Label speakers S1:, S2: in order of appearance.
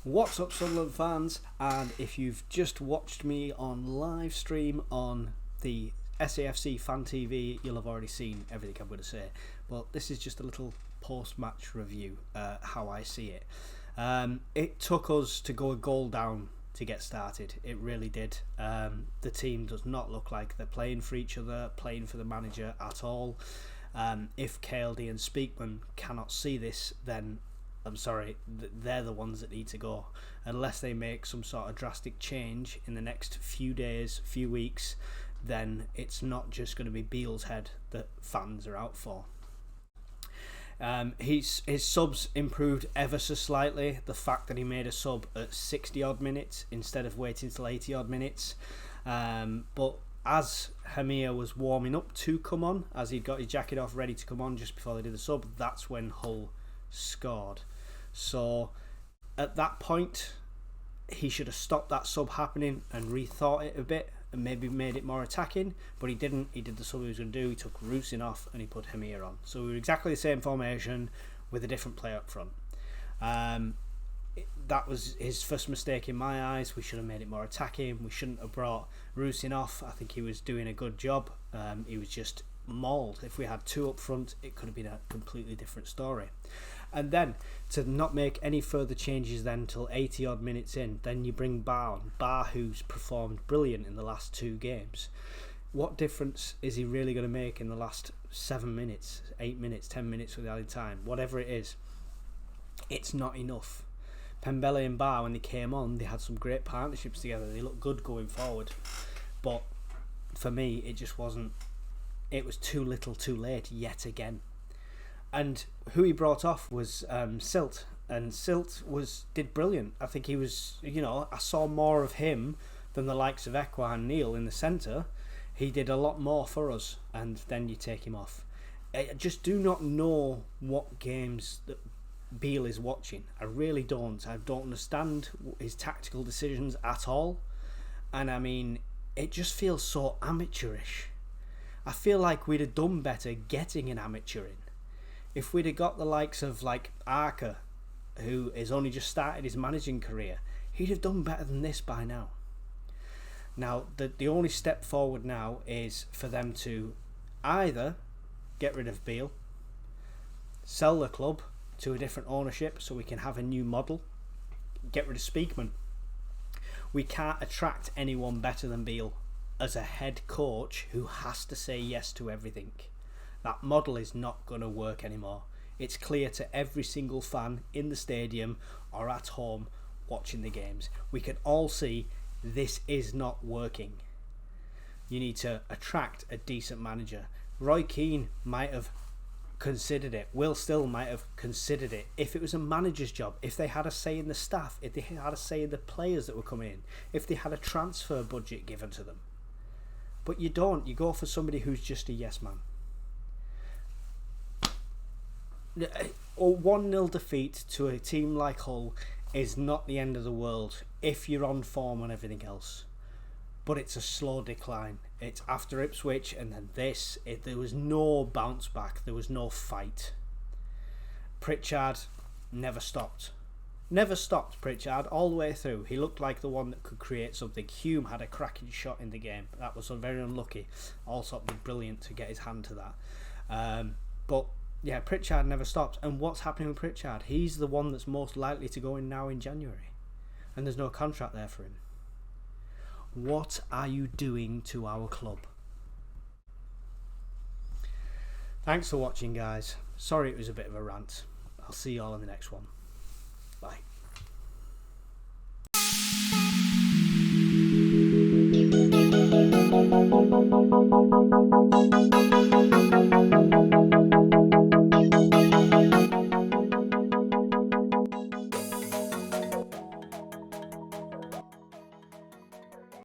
S1: What's up, Sunderland fans? And if you've just watched me on live stream on the SAFC Fan TV, you'll have already seen everything I'm going to say. But this is just a little post-match review, how I see it. It took us to go a goal down to get started. It really did. The team does not look like they're playing for each other, playing for the manager at all. If KLD and Speakman cannot see this, then I'm sorry, they're the ones that need to go. Unless they make some sort of drastic change in the next few days, few weeks, then it's not just going to be Beale's head that fans are out for. His subs improved ever so slightly. The fact that he made a sub at 60 odd minutes instead of waiting till 80 odd minutes. But as Hamir was warming up to come on, as he'd got his jacket off ready to come on just before they did the sub, that's when Hull scored. So at that point he should have stopped that sub happening and rethought it a bit and maybe made it more attacking, but he didn't. He did the sub he was going to do. He took Rusin off and he put Hamir on. So we were exactly the same formation with a different player up front. That was his first mistake in my eyes. We should have made it more attacking. We shouldn't have brought Rusin off. I think he was doing a good job. He was just mauled. If we had two up front, it could have been a completely different story. And then to not make any further changes then till 80 odd minutes in, then you bring Beale on. Who's performed brilliant in the last two games. What difference is he really going to make in the last 7 minutes, 8 minutes, 10 minutes with added time, whatever it is? It's not enough. Pembele and Beale, when they came on, they had some great partnerships together. They looked good going forward, but for me it just wasn't. It was too little too late yet again. And who he brought off was Silt, and Silt did brilliant. I think he was, I saw more of him than the likes of Ekwa and Neil in the centre. He did a lot more for us, and then you take him off. I just do not know what games that Beale is watching. I really don't. I don't understand his tactical decisions at all. And I mean, it just feels so amateurish. I feel like we'd have done better getting an amateur in. If we'd have got the likes of like Arca, who has only just started his managing career, he'd have done better than this by now. Now, the only step forward now is for them to either get rid of Beale, sell the club to a different ownership so we can have a new model, get rid of Speakman. We can't attract anyone better than Beale as a head coach who has to say yes to everything. That model is not going to work anymore. It's clear to every single fan in the stadium or at home watching the games. We can all see this is not working. You need to attract a decent manager. Roy Keane might have considered it. Will Still might have considered it if it was a manager's job, if they had a say in the staff, if they had a say in the players that were coming in, if they had a transfer budget given to them. But you don't. You go for somebody who's just a yes man. A 1-0 defeat to a team like Hull is not the end of the world if you're on form and everything else. But it's a slow decline. It's after Ipswich and then this. There was no bounce back. There was no fight. Pritchard never stopped. Never stopped, Pritchard, all the way through. He looked like the one that could create something. Hume had a cracking shot in the game. That was very unlucky. Allsop did brilliant to get his hand to that. But yeah, Pritchard never stopped. And what's happening with Pritchard? He's the one that's most likely to go in now in January. And there's no contract there for him. What are you doing to our club? Thanks for watching, guys. Sorry it was a bit of a rant. I'll see you all in the next one. Bye.